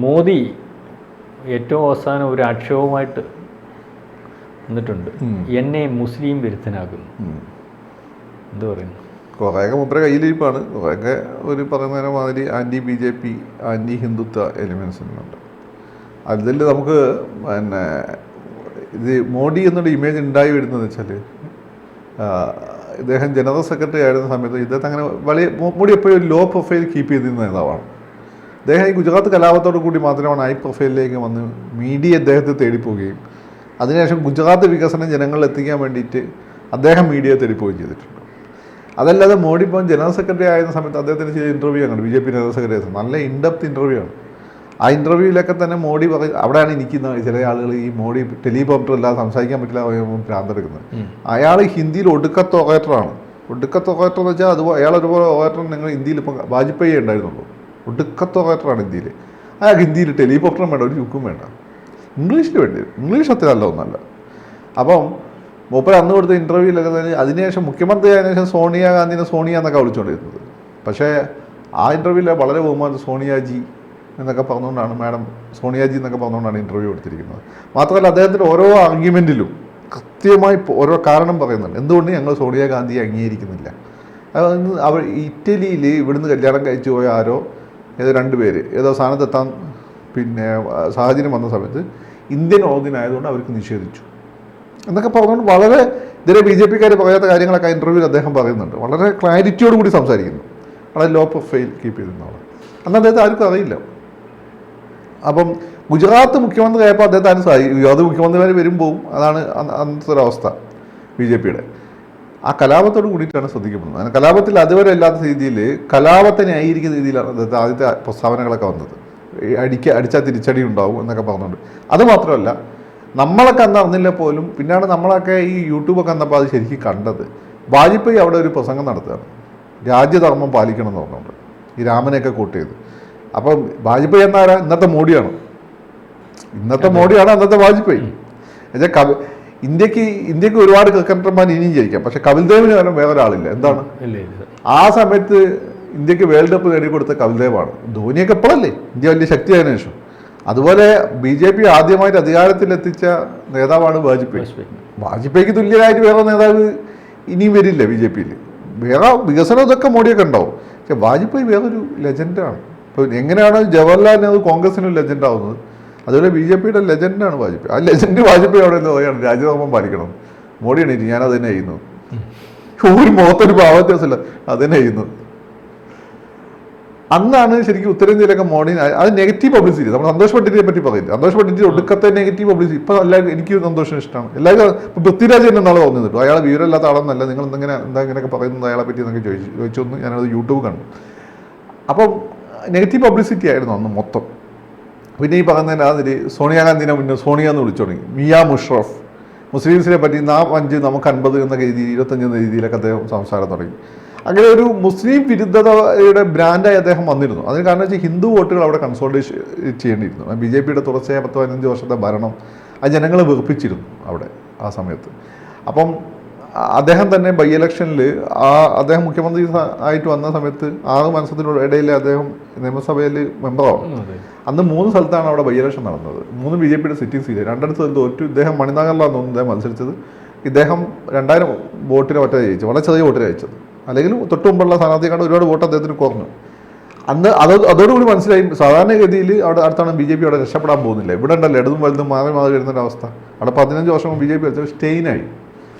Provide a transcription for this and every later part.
മോദി ഏറ്റവും അവസാനം ഒരു ആക്ഷേപമായിട്ട് വന്നിട്ടുണ്ട്, എന്നെ മുസ്ലിം വിരുദ്ധനാകുന്നു. എന്ത് പറയുന്നു? കുറേയൊക്കെ മൂപ്പരെ കയ്യിലിരിപ്പാണ്, കുറേയൊക്കെ ഒരു പറയുന്ന മാതിരി ആൻറ്റി BJP ആൻറ്റി ഹിന്ദുത്വ എലിമെൻസുണ്ട്. അതിൽ നമുക്ക് പിന്നെ ഇത് മോഡി എന്നൊരു ഇമേജ് ഉണ്ടായി വരുന്നതെന്ന് വെച്ചാൽ, ഇദ്ദേഹം ജനറൽ സെക്രട്ടറി ആയിരുന്ന സമയത്ത് ഇദ്ദേഹത്തെ അങ്ങനെ വലിയ മോഡി എപ്പോഴും ഒരു ലോ പ്രൊഫൈൽ കീപ്പ് ചെയ്തിരുന്ന നേതാവാണ്. അദ്ദേഹം ഈ ഗുജറാത്ത് കലാപത്തോടു കൂടി മാത്രമാണ് ഹൈ പ്രൊഫൈലിലേക്ക് വന്ന് മീഡിയ അദ്ദേഹത്തെ തേടിപ്പോവുകയും അതിനുശേഷം ഗുജറാത്ത് വികസനം ജനങ്ങളിൽ എത്തിക്കാൻ വേണ്ടിയിട്ട് അദ്ദേഹം മീഡിയയെ തേടിപ്പോവുകയും ചെയ്തിട്ടുണ്ട്. അതല്ലാതെ മോഡി ഇപ്പം ജനറൽ സെക്രട്ടറി ആയിരുന്ന സമയത്ത് അദ്ദേഹത്തിന് ചെയ്ത ഇൻ്റർവ്യൂ ആണ് BJP ജനറൽ സെക്രട്ടറി, നല്ല ഇൻഡെപ്ത് ഇൻ്റർവ്യൂ ആണ്. ആ ഇൻ്റർവ്യൂവിലൊക്കെ തന്നെ മോഡി പറയും, അവിടെയാണ് എനിക്ക് ചില ആളുകൾ ഈ മോഡി ടെലിപ്രോംപ്റ്റർ അല്ലാതെ സംസാരിക്കാൻ പറ്റില്ല ഭ്രാന്തെടുക്കുന്നത്. അയാൾ ഹിന്ദിയിൽ ഒടുക്കത്തെ ഒറേറ്ററാണ്. ഒടുക്കത്തെ ഒറേറ്റർ എന്ന് വെച്ചാൽ അത് അയാളൊരുപോലെ ഒറേറ്റർ നിങ്ങൾ ഇന്ത്യയിൽ ഇപ്പം വാജ്പേയി ഉണ്ടായിരുന്നുള്ളൂ. ഒടുക്കത്തെ ഒറേറ്ററാണ് ഇന്ത്യയിൽ. അയാൾക്ക് ഹിന്ദിയിൽ ടെലിപ്രോംപ്റ്ററും വേണ്ട, ഒരു ചുക്കും വേണ്ട, ഇംഗ്ലീഷിൽ വേണ്ടി വരും. ഇംഗ്ലീഷ് അത്ര നല്ല ഒന്നല്ല. അപ്പം മൂപ്പർ അന്ന് കൊടുത്ത ഇൻ്റർവ്യൂവിലൊക്കെ തന്നെ അതിനുശേഷം മുഖ്യമന്ത്രി ആയതിനു ശേഷം സോണിയാഗാന്ധിനെ സോണിയ എന്നൊക്കെ വിളിച്ചുകൊണ്ടിരുന്നത്. പക്ഷേ ആ ഇൻ്റർവ്യൂവിൽ വളരെ ബഹുമാനം സോണിയാജി എന്നൊക്കെ പറഞ്ഞുകൊണ്ടാണ്, മാഡം സോണിയാജി എന്നൊക്കെ പറഞ്ഞുകൊണ്ടാണ് ഇൻ്റർവ്യൂ എടുത്തിരിക്കുന്നത്. മാത്രമല്ല അദ്ദേഹത്തിൻ്റെ ഓരോ ആർഗ്യുമെൻറ്റിലും കൃത്യമായി ഓരോ കാരണം പറയുന്നുണ്ട് എന്തുകൊണ്ട് ഞങ്ങൾ സോണിയാഗാന്ധിയെ അംഗീകരിക്കുന്നില്ല. അവർ ഇറ്റലിയിൽ ഇവിടുന്ന് കല്യാണം കഴിച്ചു പോയ ആരോ ഏതോ 2 പേര് ഏതോ സ്ഥാനത്തെത്താൻ പിന്നെ സാഹചര്യം വന്ന സമയത്ത് ഇന്ത്യൻ ഓർഗനായതുകൊണ്ട് അവർക്ക് നിഷേധിച്ചു എന്നൊക്കെ പറഞ്ഞുകൊണ്ട് വളരെ ഇതേ BJP-ക്കാർ പറയാത്ത കാര്യങ്ങളൊക്കെ ഇൻ്റർവ്യൂവിൽ അദ്ദേഹം പറയുന്നുണ്ട്. വളരെ ക്ലാരിറ്റിയോട് കൂടി സംസാരിക്കുന്നു. വളരെ ലോ പ്രൊഫൈൽ കീപ്പ് ചെയ്തിരുന്ന ആൾ. അന്ന് അദ്ദേഹത്തെ ആർക്കും അറിയില്ല. അപ്പം ഗുജറാത്ത് മുഖ്യമന്ത്രി ആയപ്പോൾ അദ്ദേഹത്തെ അത് മുഖ്യമന്ത്രിമാർ വരും പോവും. അതാണ് അന്നത്തെ ഒരവസ്ഥ BJP-യുടെ. ആ കലാപത്തോട് കൂടിയിട്ടാണ് ശ്രദ്ധിക്കപ്പെടുന്നത്. അങ്ങനെ കലാപത്തിൽ അതുവരെ അല്ലാത്ത രീതിയിൽ കലാപത്തെ ന്യായീകരിക്കുന്ന രീതിയിലാണ് അദ്ദേഹത്തെ ആദ്യത്തെ പ്രസ്താവനകളൊക്കെ വന്നത്. അടിച്ചാൽ തിരിച്ചടി ഉണ്ടാവും എന്നൊക്കെ പറഞ്ഞുകൊണ്ട്. അതുമാത്രമല്ല, നമ്മളൊക്കെ അന്ന് അറിഞ്ഞില്ല പോലും, പിന്നാണ് നമ്മളൊക്കെ ഈ യൂട്യൂബൊക്കെ വന്നപ്പോൾ അത് ശരിക്കും കണ്ടത്. വാജ്പേയി അവിടെ ഒരു പ്രസംഗം നടത്തുകയാണ്, രാജ്യധർമ്മം പാലിക്കണം എന്ന് പറഞ്ഞുകൊണ്ട്, ഈ രാമനെയൊക്കെ കൂട്ട് ചെയ്ത്. അപ്പം വാജ്പേയി എന്നാരാ? ഇന്നത്തെ മോഡിയാണ്. ഇന്നത്തെ മോഡിയാണ് അന്നത്തെ വാജ്പേയി. എന്നുവെച്ചാൽ ഇന്ത്യക്ക് ഒരുപാട് ക്രിക്കറ്റർമാർ ഇനിയും ജയിക്കാം, പക്ഷെ കപിൽ ദേവിന് കാരണം വേറെ ഒരാളില്ല. എന്താണ്? ആ സമയത്ത് ഇന്ത്യക്ക് വേൾഡ് കപ്പ് നേടിക്കൊടുത്ത കപിൽ ദേവാണ്. ധോണിയൊക്കെ എപ്പോഴല്ലേ ഇന്ത്യ വലിയ ശക്തിയായതിനു ശേഷം. അതുപോലെ BJP ആദ്യമായിട്ട് അധികാരത്തിലെത്തിച്ച നേതാവാണ് വാജ്പേയി. വാജ്പേയിക്ക് തുല്യരായിട്ട് വേറെ നേതാവ് ഇനിയും വരില്ല BJP-യിൽ. വേറെ വികസനം ഇതൊക്കെ മോഡിയൊക്കെ ഉണ്ടാവും, പക്ഷെ വാജ്പേയി വേറൊരു ലെജൻഡാണ്. ഇപ്പോൾ എങ്ങനെയാണ് ജവഹർലാൽ നെഹ്റു കോൺഗ്രസിന് ലെജൻഡ് ആവുന്നത്, അതുപോലെ BJP-യുടെ ലെജൻഡാണ് വാജ്പേയി. ആ ലെജൻഡ് വാജ്പേയി അവിടെ പറയാണ് രാജ്യധർമ്മം പാലിക്കണം. മോഡി എണീറ്റ് ഞാനത് തന്നെ ചെയ്യുന്നു. ഒരു മുഖത്തൊരു ഭാവവ്യത്യാസമില്ല, അത് തന്നെ ചെയ്യുന്നു. അന്നാണ് ശരിക്കും ഉത്തരേന്ത്യയിലൊക്കെ മോഡി അത് നെഗറ്റീവ് പബ്ലിസിറ്റി. നമ്മൾ സന്തോഷ് പണ്ഡിറ്റിനെ പറ്റി പറയില്ല, സന്തോഷ് പണ്ഡിറ്റ് ഒടുക്കത്തെ നെഗറ്റീവ് പബ്ലിസിറ്റി. ഇപ്പം എല്ലാവരും എനിക്ക് സന്തോഷം ഇഷ്ടമാണ്. എല്ലാവരും ഇപ്പം പൃഥ്വിരാജ് തന്നെ നാളെ തോന്നി കിട്ടും അയാളെ വിവരമില്ലാത്ത ആളെന്നല്ല, നിങ്ങൾ എന്താ ഇങ്ങനെയൊക്കെ പറയുന്നത് അയാളെ പറ്റി എന്നൊക്കെ ചോദിച്ചൊന്ന് ഞാനത് യൂട്യൂബ് കണ്ടു. അപ്പം നെഗറ്റീവ് പബ്ലിസിറ്റി ആയിരുന്നു അന്ന് മൊത്തം. പിന്നെ ഈ പറയുന്നതിൻ്റെ അതിൽ സോണിയാഗാന്ധിനെ മുന്നേ സോണിയ എന്ന് വിളിച്ചു തുടങ്ങി. മിയ മുഷറഫ് മുസ്ലിംസിനെ പറ്റി 5 നമുക്ക് 50 എന്ന രീതിയിൽ 25 എന്ന രീതിയിലൊക്കെ അദ്ദേഹം സംസാരം തുടങ്ങി. അങ്ങനെ ഒരു മുസ്ലിം വിരുദ്ധതയുടെ ബ്രാൻഡായി അദ്ദേഹം വന്നിരുന്നു. അതിന് കാരണം വെച്ചാൽ ഹിന്ദു വോട്ടുകൾ അവിടെ കൺസോളിഡേറ്റ് ചെയ്യേണ്ടിയിരുന്നു. BJP-യുടെ തുടർച്ചയായ 10-15 വർഷത്തെ ഭരണം ആ ജനങ്ങളെ വെറുപ്പിച്ചിരുന്നു അവിടെ ആ സമയത്ത്. അപ്പം അദ്ദേഹം തന്നെ ബൈ ഇലക്ഷനിൽ അദ്ദേഹം മുഖ്യമന്ത്രി ആയിട്ട് വന്ന സമയത്ത് 6 മാസത്തിനിടയിൽ അദ്ദേഹം നിയമസഭയിൽ മെമ്പറാവും. അന്ന് 3 സ്ഥലത്താണ് അവിടെ ബൈ ഇലക്ഷൻ നടന്നത്. 3 BJP-യുടെ സിറ്റിംഗ് സീറ്റ്, 2 സ്ഥലത്ത് തോറ്റു. ഇദ്ദേഹം മണിനഗറിലാണെന്ന് തോന്നുന്നു ഇദ്ദേഹം മത്സരിച്ചത്. ഇദ്ദേഹം 2000 വോട്ടിന് മറ്റേ ജയിച്ചത്, വളരെ ചെറിയ വോട്ടിന് ജയിച്ചത്. അല്ലെങ്കിൽ തൊട്ട് മുമ്പുള്ള സ്ഥാനാർത്ഥിക്കാണ്ട് ഒരുപാട് വോട്ട് അദ്ദേഹത്തിന് കുറഞ്ഞു. അന്ന് അതോടുകൂടി മനസ്സിലായി സാധാരണഗതിയിൽ അവിടെ അടുത്താണ് BJP അവിടെ രക്ഷപ്പെടാൻ പോകുന്നില്ല. ഇവിടെ ഉണ്ടല്ലോ ഇടതും വലുതും മാറി വരുന്നൊരവസ്ഥ. അവിടെ 15 വർഷം BJP വെച്ചത് സ്റ്റെയിനായി.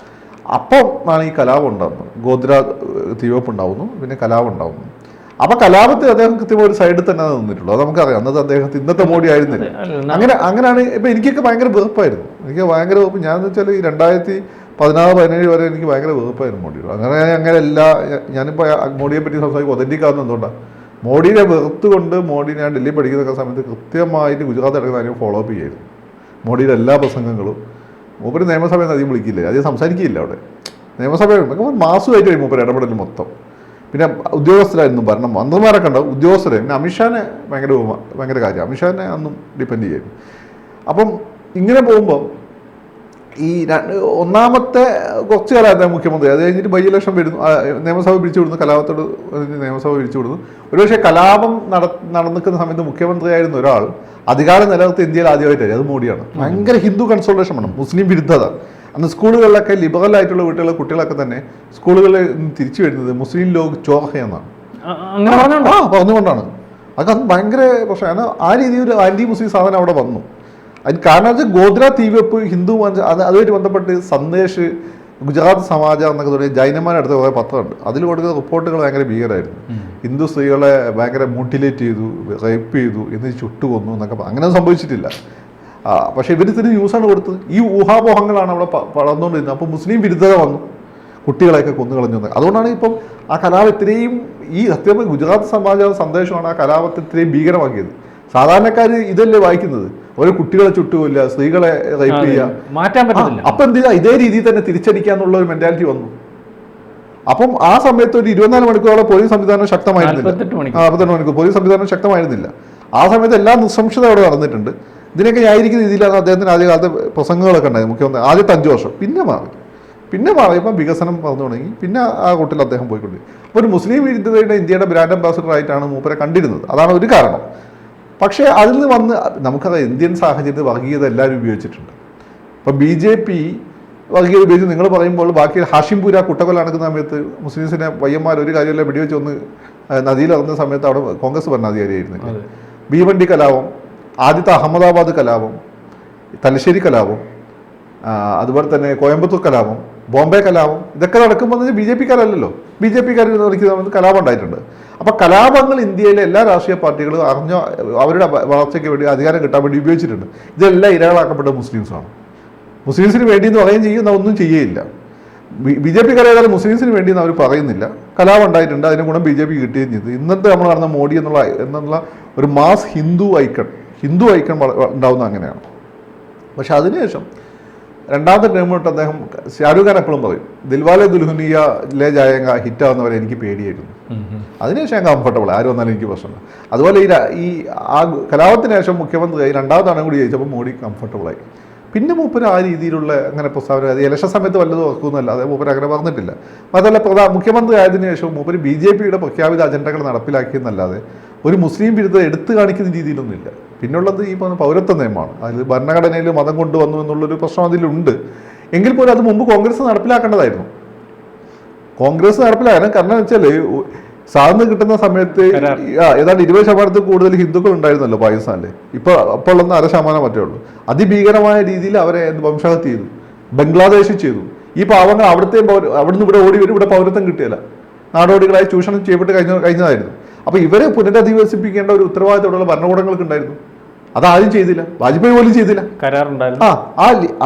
അപ്പം ആണ് ഈ കലാപം ഉണ്ടാകുന്നത്. ഗോദ്ര തീവെപ്പ് ഉണ്ടാവുന്നു, പിന്നെ കലാപം ഉണ്ടാവുന്നു. അപ്പം കലാപത്തിൽ അദ്ദേഹം കൃത്യമായ ഒരു സൈഡിൽ തന്നെ നിന്നിട്ടുള്ളൂ. അത് നമുക്കറിയാം. അന്നത്തെ അദ്ദേഹത്തിന് ഇന്നത്തെ മോഡി ആയിരുന്നില്ല. അങ്ങനെയാണ്. ഇപ്പം എനിക്കൊക്കെ ഭയങ്കര വെറുപ്പായിരുന്നു. എനിക്ക് ഭയങ്കര വെറുപ്പ്. ഞാനെന്ന് വെച്ചാൽ ഈ 2016-17 വരെ എനിക്ക് ഭയങ്കര വെറുപ്പായിരുന്നു മോഡിയോട്. അങ്ങനെയല്ല. ഞാനിപ്പോൾ മോഡിയെ പറ്റി സംസാരിക്കും ഒതൻറ്റിക് ആവുന്നത് എന്തുകൊണ്ടാണ്? മോഡിയെ വെറുത്തുകൊണ്ട് ഞാൻ ഡൽഹി പഠിക്കുന്ന സമയത്ത് കൃത്യമായിട്ട് ഗുജറാത്ത് അടക്കുന്ന കാര്യം ഫോളോ അപ്പ് ചെയ്യായിരുന്നു. മോഡിയുടെ എല്ലാ പ്രസംഗങ്ങളും. മൂപ്പര് നിയമസഭയിൽ നിന്ന് അധികം വിളിക്കില്ല, അധികം സംസാരിക്കില്ല അവിടെ. നിയമസഭയിൽ മാസമായിട്ട് കഴിയും മൂപ്പര് ഇടപെടൽ മൊത്തം. പിന്നെ ഉദ്യോഗസ്ഥരായിരുന്നു ഭരണം, മന്ത്രിമാരൊക്കെ ഉണ്ടാവും, ഉദ്യോഗസ്ഥരെ. പിന്നെ അമിത്ഷാനെ ഭയങ്കര കാര്യം, അമിത്ഷാനെ അന്നും ഡിപ്പെൻഡ് ചെയ്യുന്നു. അപ്പം ഇങ്ങനെ പോകുമ്പോൾ ഈ ഒന്നാമത്തെ കുറച്ച് കാലം അദ്ദേഹം മുഖ്യമന്ത്രി, അത് കഴിഞ്ഞിട്ട് ബൈ ഇലക്ഷൻ വരുന്നു, നിയമസഭ പിരിച്ചു വിടുന്നു, കലാപത്തോട് നിയമസഭ പിരിച്ചു വിടുന്നു. ഒരുപക്ഷെ കലാപം നടന്നിക്കുന്ന സമയത്ത് മുഖ്യമന്ത്രിയായിരുന്ന ഒരാൾ അധികാരം നിലനിർത്തി ഇന്ത്യയിൽ ആദ്യമായിട്ടായി, അത് മോഡിയാണ്. ഭയങ്കര ഹിന്ദു കൺസോൾട്ടേഷൻ വേണം, മുസ്ലിം വിരുദ്ധത. അന്ന് സ്കൂളുകളിലൊക്കെ ലിബറൽ ആയിട്ടുള്ള വീട്ടിലുള്ള കുട്ടികളൊക്കെ തന്നെ സ്കൂളുകളിൽ തിരിച്ചു വരുന്നത് മുസ്ലിം ലോക് ചോഹ എന്നാണ്, പറഞ്ഞുകൊണ്ടാണ്. അതൊക്കെ അന്ന് ഭയങ്കര പ്രശ്നമാണ്. ആ രീതിയിൽ ഒരു ആന്റി മുസ്ലിം സാധനം അവിടെ വന്നു. അതിന് കാരണം വെച്ചാൽ ഗോദ്ര തീവെപ്പ്, ഹിന്ദു അതുമായിട്ട് ബന്ധപ്പെട്ട് സന്ദേശ്, ഗുജറാത്ത് സമാജ എന്നൊക്കെ തുടങ്ങിയ ജൈനന്മാരടുത്ത കുറേ പത്രമുണ്ട്. അതിൽ കൊടുക്കുന്ന റിപ്പോർട്ടുകൾ ഭയങ്കര ഭീകരമായിരുന്നു. ഹിന്ദു സ്ത്രീകളെ ഭയങ്കര മോട്ടിലേറ്റ് ചെയ്തു, റേപ്പ് ചെയ്തു, എന്നിട്ട് ചുട്ടുകൊന്നു എന്നൊക്കെ. അങ്ങനെ സംഭവിച്ചിട്ടില്ല. പക്ഷേ ഇവർ ഇത്തിരി ന്യൂസാണ് കൊടുത്തത്. ഈ ഊഹാപോഹങ്ങളാണ് അവിടെ വളർന്നുകൊണ്ടിരുന്നത്. അപ്പോൾ മുസ്ലിം വിരുദ്ധത വന്നു, കുട്ടികളെയൊക്കെ കൊന്നുകളഞ്ഞു. അതുകൊണ്ടാണ് ഇപ്പം ആ കലാപം ഇത്രയും, ഈ സത്യം ഗുജറാത്ത് സമാജ സന്ദേശമാണ് ആ കലാപത്തെ ഇത്രയും ഭീകരമാക്കിയത്. സാധാരണക്കാർ ഇതല്ലേ വായിക്കുന്നത്, ഓരോ കുട്ടികളെ ചുട്ടുകൊല്ല, സ്ത്രീകളെ റേപ്പ് ചെയ്യുക, മാറ്റാൻ പറ്റില്ല. അപ്പം എന്ത് ചെയ്യുക, ഇതേ രീതിയിൽ തന്നെ തിരിച്ചടിക്കാന്നുള്ള ഒരു മെന്റാലിറ്റി വന്നു. അപ്പം ആ സമയത്ത് ഒരു 24 മണിക്കൂറോളം പോലീസ് സംവിധാനം ശക്തമായിരുന്നില്ല. 48 മണിക്കൂർ പോലീസ് സംവിധാനം ശക്തമായിരുന്നില്ല. ആ സമയത്ത് എല്ലാ നിസ്സംശത അവിടെ നടന്നിട്ടുണ്ട്. ഇതിനൊക്കെ ന്യായീകരിക്കുന്ന രീതിയിലാണ് അദ്ദേഹത്തിന് ആദ്യകാലത്തെ പ്രസംഗങ്ങളൊക്കെ ഉണ്ടായത്. മുഖ്യമന്ത്രി ആദ്യത്തെ 5 വർഷം പിന്നെ മാറിയപ്പോൾ വികസനം പറഞ്ഞു തുടങ്ങി. പിന്നെ ആ കൂട്ടിൽ അദ്ദേഹം പോയിക്കൊണ്ടിരിക്കും. അപ്പോൾ ഒരു മുസ്ലിം വിരുദ്ധതയുടെ ഇന്ത്യയുടെ ബ്രാൻഡ് അംബാസിഡർ ആയിട്ടാണ് മൂപ്പരെ കണ്ടിരുന്നത്. അതാണ് ഒരു കാരണം. പക്ഷേ അതിൽ നിന്ന് വന്ന് നമുക്കത് ഇന്ത്യൻ സാഹചര്യത്തിൽ വർഗീയത എല്ലാവരും ഉപയോഗിച്ചിട്ടുണ്ട്. ഇപ്പം BJP വർഗീയത ഉപയോഗിച്ച് നിങ്ങൾ പറയുമ്പോൾ ബാക്കി ഹാഷിംപൂര കുട്ടക്കൊല നടക്കുന്ന സമയത്ത് മുസ്ലിംസിനെ പയ്യന്മാർ ഒരു കാര്യമല്ല വെടിവെച്ച് ഒന്ന് നദിയിലിറങ്ങുന്ന സമയത്ത് അവിടെ കോൺഗ്രസ് ഭരണാധികാരിയായിരുന്നില്ല. ഭീവണ്ടി കലാപം, ആദ്യത്തെ അഹമ്മദാബാദ് കലാപം, തലശ്ശേരി കലാപം, അതുപോലെ തന്നെ കോയമ്പത്തൂർ കലാപം, ബോംബെ കലാപം, ഇതൊക്കെ നടക്കുമ്പോൾ BJP-ക്കാരല്ലല്ലോ, BJP-ക്കാർ നടക്കുന്ന കലാപം ഉണ്ടായിട്ടുണ്ട്. അപ്പോൾ കലാപങ്ങൾ ഇന്ത്യയിലെ എല്ലാ രാഷ്ട്രീയ പാർട്ടികളും അവരുടെ വളർച്ചയ്ക്ക് വേണ്ടി, അധികാരം കിട്ടാൻ വേണ്ടി ഉപയോഗിച്ചിട്ടുണ്ട്. ഇതെല്ലാം ഇരകളാക്കപ്പെട്ട മുസ്ലിംസാണ്. മുസ്ലിംസിന് വേണ്ടി എന്ന് പറയുകയും ചെയ്യും, ഒന്നും ചെയ്യുകയില്ല. BJP-ക്കാർ ഏതായാലും മുസ്ലിംസിന് വേണ്ടി എന്ന് അവർ പറയുന്നില്ല. കലാപം ഉണ്ടായിട്ടുണ്ട്, അതിന് ഗുണം BJP കിട്ടുകയും ചെയ്തു. ഇന്നത്തെ നമ്മൾ കാണുന്ന മോഡി എന്നുള്ള ഒരു മാസ് ഹിന്ദു ഐക്കൺ ഉണ്ടാവുന്ന അങ്ങനെയാണ്. പക്ഷെ അതിനുശേഷം രണ്ടാമത്തെ ടൈം തൊട്ട് അദ്ദേഹം, ഷാരൂഖ് ഖാൻ എപ്പോഴും പറയും, ദിൽവാലെ ദുൽഹനിയ ലേ ജായേഗ ഹിറ്റാവുന്നവരെ എനിക്ക് പേടിയായിരുന്നു. അതിനുശേഷം ഞാൻ കംഫർട്ടബിൾ, ആരും വന്നാലും എനിക്ക് പ്രശ്നമില്ല. അതുപോലെ ഈ ആ കലാപത്തിന് ശേഷം മുഖ്യമന്ത്രിയായി രണ്ടാമതാണ് കൂടി ജയിച്ചപ്പോൾ മോഡി കംഫർട്ടബിളായി. പിന്നെ മൂപ്പര് ആ രീതിയിലുള്ള അങ്ങനെ പ്രസ്താവന, ഇലക്ഷൻ സമയത്ത് വല്ലതും ഓർക്കുന്നില്ല, അതേ മൂപ്പര് അങ്ങനെ പറഞ്ഞിട്ടില്ല. മാത്രമല്ല മുഖ്യമന്ത്രി ആയതിനു ശേഷം മൂപ്പര് BJP-യുടെ പ്രഖ്യാപിത അജണ്ടകൾ നടപ്പിലാക്കിയെന്നല്ലാതെ ഒരു മുസ്ലിം വിരുദ്ധത എടുത്തു കാണിക്കുന്ന രീതിയിലൊന്നുമില്ല. പിന്നുള്ളത് ഈ പറഞ്ഞ പൗരത്വ നിയമമാണ്. അതിൽ ഭരണഘടനയിൽ മതം കൊണ്ടുവന്നു എന്നുള്ളൊരു പ്രശ്നം അതിലുണ്ട്. എങ്കിൽ പോലും അത് മുമ്പ് കോൺഗ്രസ് നടപ്പിലാക്കേണ്ടതായിരുന്നു. കോൺഗ്രസ് നടപ്പിലാക്കണം. കാരണം വെച്ചാൽ സാറിന് കിട്ടുന്ന സമയത്ത് ഏതാണ്ട് 20% കൂടുതൽ ഹിന്ദുക്കൾ ഉണ്ടായിരുന്നല്ലോ പാകിസ്ഥാനിൽ. അപ്പോൾ ഉള്ള 1% മറ്റേ ഉള്ളൂ. അതിഭീകരമായ രീതിയിൽ അവരെ വംശഹത്യ ചെയ്തു, ബംഗ്ലാദേശിൽ ചെയ്തു. ഈ പാവങ്ങൾ അവിടുന്ന് ഇവിടെ ഓടി വരും, ഇവിടെ പൗരത്വം കിട്ടിയല്ല, നാടോടികളായി ചൂഷണം ചെയ്യപ്പെട്ട് കഴിഞ്ഞതായിരുന്നു. അപ്പോൾ ഇവരെ പുനരധിവസിപ്പിക്കേണ്ട ഒരു ഉത്തരവാദിത്തമുള്ള ഭരണകൂടങ്ങൾക്ക് ഉണ്ടായിരുന്നു. അതാരും ചെയ്തില്ല, വാജ്പേയി പോലും ചെയ്തില്ല. കരാറുണ്ടായിരുന്നു.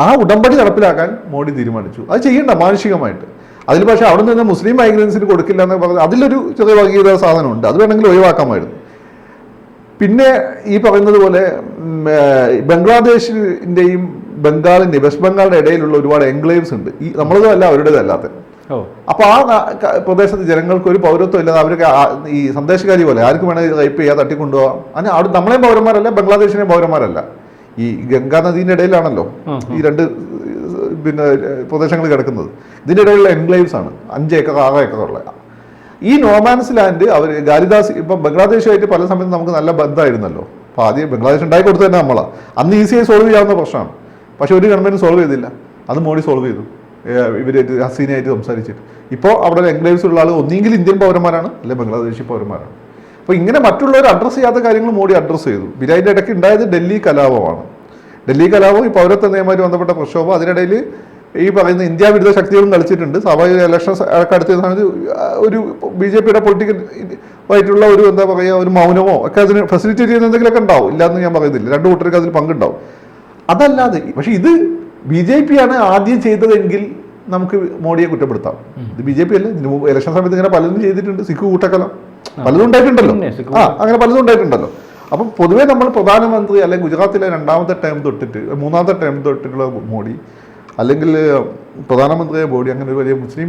ആ ഉടമ്പടി നടപ്പിലാക്കാൻ മോഡി തീരുമാനിച്ചു. അത് ചെയ്യണ്ട മാനുഷികമായിട്ട്. അതിൽ പക്ഷേ അവിടെ നിന്ന് മുസ്ലിം മൈഗ്രൻസിന് കൊടുക്കില്ല എന്ന് പറഞ്ഞാൽ അതിലൊരു ചെറിയ വർഗീയത സാധനമുണ്ട്. അത് വേണമെങ്കിൽ ഒഴിവാക്കാമായിരുന്നു. പിന്നെ ഈ പറയുന്നത് പോലെ ബംഗ്ലാദേശിൻ്റെയും ബംഗാളിൻ്റെയും വെസ്റ്റ് ബംഗാളിൻ്റെ ഇടയിലുള്ള ഒരുപാട് എൻക്ലേവ്സ് ഉണ്ട്. ഈ നമ്മളതല്ല അവരുടേതല്ലാത്ത. അപ്പോൾ ആ പ്രദേശത്ത് ജനങ്ങൾക്ക് ഒരു പൗരത്വം ഇല്ലാതെ അവർക്ക് ഈ സന്ദേശകാരി പോലെ ആർക്കും വേണമെങ്കിൽ റേപ്പ് ചെയ്യാൻ തട്ടിക്കൊണ്ടുപോകാം. അങ്ങനെ അവിടെ നമ്മളെയും പൗരന്മാരല്ല, ബംഗ്ലാദേശിനെയും പൗരന്മാരല്ല. ഈ ഗംഗാ നദീൻ്റെ ഇടയിലാണല്ലോ ഈ രണ്ട് പ്രദേശങ്ങൾ കിടക്കുന്നത്. ഇതിൻ്റെ ഇടയിലുള്ള എൻക്ലേവ്സ് ആണ് 5 ഏക്കർ 6 ഏക്കറുള്ള. ഈ നോമാൻസ് ലാൻഡ് അവർ ഗാലിദാസ് ഇപ്പം ബംഗ്ലാദേശുമായിട്ട് പല സമയത്തും നമുക്ക് നല്ല ബന്ധമായിരുന്നല്ലോ. അപ്പോൾ ആദ്യം ബംഗ്ലാദേശ് ഉണ്ടായി കൊടുത്തു തന്നെ നമ്മളാണ്. അന്ന് ഈസിയായി സോൾവ് ചെയ്യാവുന്ന പ്രശ്നമാണ്. പക്ഷെ ഒരു ഗവൺമെൻറ് സോൾവ് ചെയ്തില്ല. അത് മോഡി സോൾവ് ചെയ്തു, ഇവരായിട്ട് ഹസീനയായിട്ട് സംസാരിച്ചിട്ട്. ഇപ്പോൾ അവിടെ എൻക്ലേവ്സ് ഉള്ള ആൾ ഒന്നെങ്കിൽ ഇന്ത്യൻ പൗരന്മാരാണ്, അല്ലെങ്കിൽ ബംഗ്ലാദേശി പൗരന്മാരാണ്. അപ്പോൾ ഇങ്ങനെ മറ്റുള്ളവർ അഡ്രസ്സ് ചെയ്യാത്ത കാര്യങ്ങൾ മോഡി അഡ്രസ്സ് ചെയ്തു. പിന്നെ അതിൻ്റെ ഇടയ്ക്ക് ഉണ്ടായത് ഡൽഹി കലാപമാണ്. ഡൽഹി കലാപം ഈ പൗരത്വ നിയമവുമായി ബന്ധപ്പെട്ട പ്രക്ഷോഭം. അതിനിടയിൽ ഈ പറയുന്ന ഇന്ത്യ വിരുദ്ധ ശക്തികളും കളിച്ചിട്ടുണ്ട്. സ്വാഭാവിക ഇലക്ഷൻസ് അടുത്ത സമയത്ത് ഒരു BJP-യുടെ പൊളിറ്റിക്കൽ ആയിട്ടുള്ള ഒരു എന്താ പറയുക, ഒരു മൗനമോ ഒക്കെ അതിന് ഫെസിലിറ്റേറ്റ് ചെയ്യുന്ന എന്തെങ്കിലുമൊക്കെ ഉണ്ടാവും. ഇല്ലാന്ന് ഞാൻ പറയുന്നില്ല, 2 കൂട്ടർക്ക് അതിൽ പങ്കുണ്ടാവും. അതല്ലാതെ പക്ഷെ ഇത് BJP-ആണ് ആദ്യം ചെയ്തതെങ്കിൽ നമുക്ക് മോഡിയെ കുറ്റപ്പെടുത്താം. ഇത് BJP അല്ല. ഇലക്ഷൻ സമയത്ത് ഇങ്ങനെ പലതും ചെയ്തിട്ടുണ്ട്. സിഖ് കൂട്ടക്കലം പലതും ഉണ്ടായിട്ടുണ്ടല്ലോ. അങ്ങനെ പലതും ഉണ്ടായിട്ടുണ്ടല്ലോ. അപ്പം പൊതുവേ നമ്മൾ പ്രധാനമന്ത്രി അല്ലെങ്കിൽ ഗുജറാത്തിലെ 2ാമത്തെ ടൈം തൊട്ടിട്ട് 3ാമത്തെ ടൈം തൊട്ടിട്ടുള്ള മോഡി അല്ലെങ്കിൽ പ്രധാനമന്ത്രിയായ മോഡി അങ്ങനെ ഒരു വലിയ മുസ്ലിം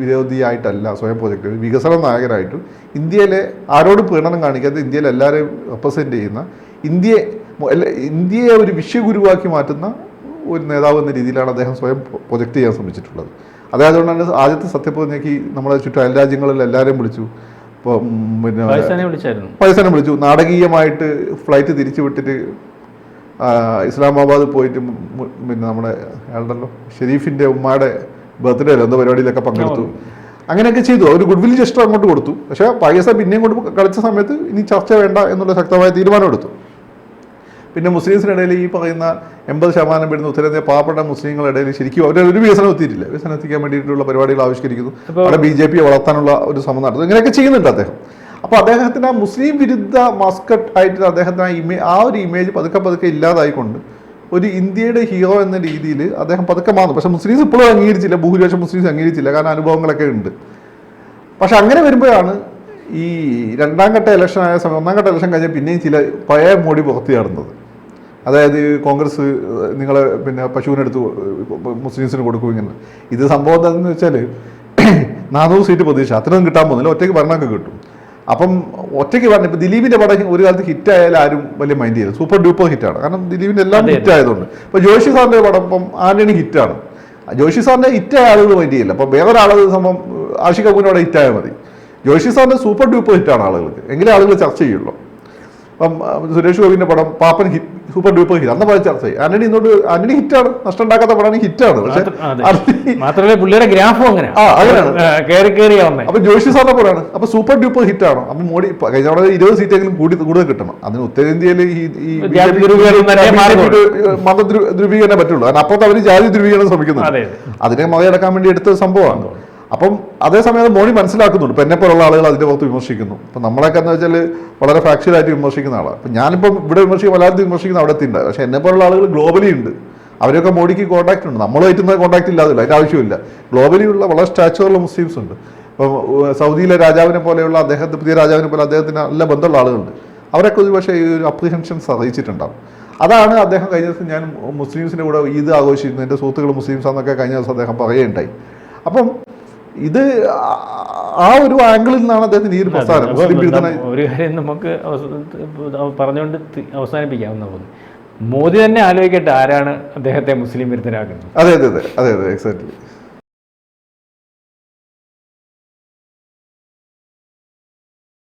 വിരോധിയായിട്ടല്ല സ്വയം പ്രൊജക്ട്, വികസന നായകനായിട്ടും ഇന്ത്യയിലെ ആരോടും പ്രീണനം കാണിക്കാതെ ഇന്ത്യയിലെ എല്ലാവരെയും റെപ്രസെൻ്റ് ചെയ്യുന്ന ഇന്ത്യയെ ഒരു വിശ്വഗുരുവാക്കി മാറ്റുന്ന ഒരു നേതാവ് എന്ന രീതിയിലാണ് അദ്ദേഹം സ്വയം പ്രൊജക്റ്റ് ചെയ്യാൻ ശ്രമിച്ചിട്ടുള്ളത്. അതായതുകൊണ്ടാണ് ആദ്യത്തെ സത്യപ്രതിജ്ഞയ്ക്ക് നമ്മളെ ചുറ്റും അയൽ രാജ്യങ്ങളിൽ എല്ലാവരെയും വിളിച്ചു. ഇപ്പോൾ പിന്നെ പാകിസ്ഥാനെ വിളിച്ചു. നാടകീയമായിട്ട് ഫ്ലൈറ്റ് തിരിച്ചു വിട്ടിട്ട് ഇസ്ലാമാബാദ് പോയിട്ട് പിന്നെ നമ്മുടെ ആളുണ്ടല്ലോ ഷെരീഫിൻ്റെ ഉമ്മയുടെ ബർത്ത്ഡേ എന്തോ പരിപാടിയിലൊക്കെ പങ്കെടുത്തു. അങ്ങനെയൊക്കെ ചെയ്തു. ഒരു ഗുഡ് വിൽ ജസ്റ്റർ അങ്ങോട്ട് കൊടുത്തു. പക്ഷേ പാകിസ്ഥാൻ പിന്നെയും കൊണ്ട് കളിച്ച സമയത്ത് ഇനി ചർച്ച വേണ്ട എന്നുള്ള ശക്തമായ തീരുമാനം എടുത്തു. പിന്നെ മുസ്ലിംസിനിടയിൽ ഈ പറയുന്ന 80% വരുന്ന ഉത്തരേന്ത്യ പാവപ്പെട്ട മുസ്ലിങ്ങളുടെ ഇടയിൽ ശരിക്കും അവരൊരു വികസനം എത്തിയിട്ടില്ല. വികസനം എത്തിക്കാൻ വേണ്ടിയിട്ടുള്ള പരിപാടികൾ ആവിഷ്കരിക്കുന്നു. അവിടെ BJP വളർത്താനുള്ള ഒരു ശ്രമം നടത്തുന്നു. ഇങ്ങനെയൊക്കെ ചെയ്യുന്നുണ്ട് അദ്ദേഹം. അപ്പോൾ അദ്ദേഹത്തിന് ആ മുസ്ലിം വിരുദ്ധ മസ്കറ്റ് ആയിട്ട് അദ്ദേഹത്തിന് ആ ഒരു ഇമേജ് പതുക്കെ ഇല്ലാതായിക്കൊണ്ട് ഒരു ഇന്ത്യയുടെ ഹീറോ എന്ന രീതിയിൽ അദ്ദേഹം പതുക്കെ മാറുന്നു. പക്ഷേ മുസ്ലിംസ് ഇപ്പോഴും അംഗീകരിച്ചില്ല. ഭൂരിപക്ഷം മുസ്ലിംസ് അംഗീകരിച്ചില്ല. കാരണം അനുഭവങ്ങളൊക്കെ ഉണ്ട്. പക്ഷെ അങ്ങനെ വരുമ്പോഴാണ് ഈ രണ്ടാം ഘട്ട ഇലക്ഷൻ ആയ സമയം, ഒന്നാം ഘട്ട ഇലക്ഷൻ കഴിഞ്ഞാൽ പിന്നെയും ചില പഴയ മോഡി പുറത്തു ചാടുന്നത്. അതായത് കോൺഗ്രസ് നിങ്ങളെ പിന്നെ പശുവിനെടുത്ത് മുസ്ലിംസിന് കൊടുക്കും ഇങ്ങനെ. ഇത് സംഭവം എന്താണെന്ന് വെച്ചാൽ 400 സീറ്റ് പ്രതീക്ഷ അത്രയൊന്നും കിട്ടാൻ പോകുന്നില്ല. ഒറ്റയ്ക്ക് ഭരണമൊക്കെ കിട്ടും. അപ്പം ഒറ്റയ്ക്ക് പറഞ്ഞു. ഇപ്പോൾ ദിലീപിൻ്റെ പടം ഒരു കാലത്ത് ഹിറ്റായാലും ആരും വലിയ മൈൻഡ് ചെയ്തു. സൂപ്പർ ഡ്യൂപ്പർ ഹിറ്റാണ്. കാരണം ദിലീപിൻ്റെ എല്ലാം ഹിറ്റായതുകൊണ്ട്. ഇപ്പോൾ ജോഷി സാറിൻ്റെ പടം ഇപ്പം ആന്റണി ഹിറ്റാണ്. ജോഷി സാറിൻ്റെ ഹിറ്റായ ആളുകൾ മൈൻഡ് ചെയ്യില്ല. അപ്പോൾ വേറൊരാളത് സംഭവം ആഷിഖ് കപൂറിൻ്റെ അവിടെ ഹിറ്റായാൽ മതി. ജോഷി സാറിൻ്റെ സൂപ്പർ ഡ്യൂപ്പർ ഹിറ്റാണ് ആളുകൾക്ക്. എങ്കിലും ആളുകൾ ചർച്ച ചെയ്യുള്ളൂ. അപ്പം സുരേഷ് ഗോപിൻ്റെ പടം പാപ്പൻ ഹിറ്റ്, സൂപ്പർ ഡ്യൂപ്പർ ഹിറ്റ്. അന്ന് പറഞ്ഞ ചർച്ച ചെയ്യും. ആന്റണി ഹിറ്റാണ്. നഷ്ടം ഉണ്ടാക്കാത്ത പടമാണ് ഹിറ്റാണ്. പക്ഷേ മാത്രമല്ല പുള്ളിയുടെ ഗ്രാഫും അങ്ങനെയാണ്. അപ്പൊ ജോഷി സാറിനെ പോലെയാണ്. അപ്പൊ സൂപ്പർ ഡ്യൂപ്പർ ഹിറ്റാണ്. അപ്പൊ മോഡി കഴിഞ്ഞ തവണ 20 സീറ്റെങ്കിലും കൂടുതൽ കിട്ടണം. അതിന് ഉത്തരേന്ത്യയിൽ മത ധ്രുവീകരണേ പറ്റുള്ളൂ. കാരണം അപ്പുറത്ത് അവർ ജാതി ധ്രുവീകരണം ശ്രമിക്കുന്നുണ്ട്. അതിനെ മറികടക്കാൻ വേണ്ടി എടുത്ത സംഭവമാണ്. അപ്പം അതേസമയം മോഡി മനസ്സിലാക്കുന്നുണ്ട്. ഇപ്പം എന്നെപ്പോലുള്ള ആളുകൾ അതിൻ്റെ പുറത്ത് വിമർശിക്കുന്നു. അപ്പം നമ്മളൊക്കെ എന്ന് വെച്ചാൽ വളരെ ഫാക്ച്വലായിട്ട് വിമർശിക്കുന്ന ആളാണ്. അപ്പം ഞാനിപ്പം ഇവിടെ വല്ലാതെ വിമർശിക്കുന്ന അവിടെ എത്തിയിട്ടുണ്ട്. പക്ഷേ എന്നെപ്പോലുള്ള ആളുകൾ ഗ്ലോബലി ഉണ്ട്. അവരൊക്കെ മോഡിക്ക് കോൺടാക്റ്റ് ഉണ്ട്. നമ്മളുമായിട്ടുന്ന കോൺടാക്റ്റ് ഇല്ലാതില്ല. അതിൻ്റെ ആവശ്യമില്ല. ഗ്ലോബലി ഉള്ള വളരെ സ്റ്റാച്ചുറുള്ള മുസ്ലിംസ് ഉണ്ട്. ഇപ്പം സൗദിയിലെ രാജാവിനെ പോലെയുള്ള പുതിയ രാജാവിനെ പോലെ അദ്ദേഹത്തിന് നല്ല ബന്ധമുള്ള ആളുകളുണ്ട്. അവരൊക്കെ ഒരു പക്ഷേ ഈ ഒരു അപ്രിഹെൻഷൻസ് അറിയിച്ചിട്ടുണ്ടാകും. അതാണ് അദ്ദേഹം കഴിഞ്ഞ ദിവസം ഞാൻ മുസ്ലിംസിൻ്റെ കൂടെ ഈദ് ആഘോഷിക്കുന്നു, എൻ്റെ സുഹൃത്തുക്കൾ മുസ്ലിംസാന്നൊക്കെ കഴിഞ്ഞ ദിവസം അദ്ദേഹം പറയുകയുണ്ടായി. അപ്പം ഇത് ആ ഒരു ആംഗിളിൽ നിന്നാണ് അദ്ദേഹത്തിന് ഈ ഒരു പ്രസ്ഥാനം. ഒരു കാര്യം നമുക്ക് പറഞ്ഞുകൊണ്ട് അവസാനിപ്പിക്കാമെന്ന് തോന്നുന്നു. മോദി തന്നെ ആലോചിക്കട്ടെ ആരാണ് അദ്ദേഹത്തെ മുസ്ലിം വിരുദ്ധനാക്കുന്നത്. അതെ എക്സാക്ട്ലി.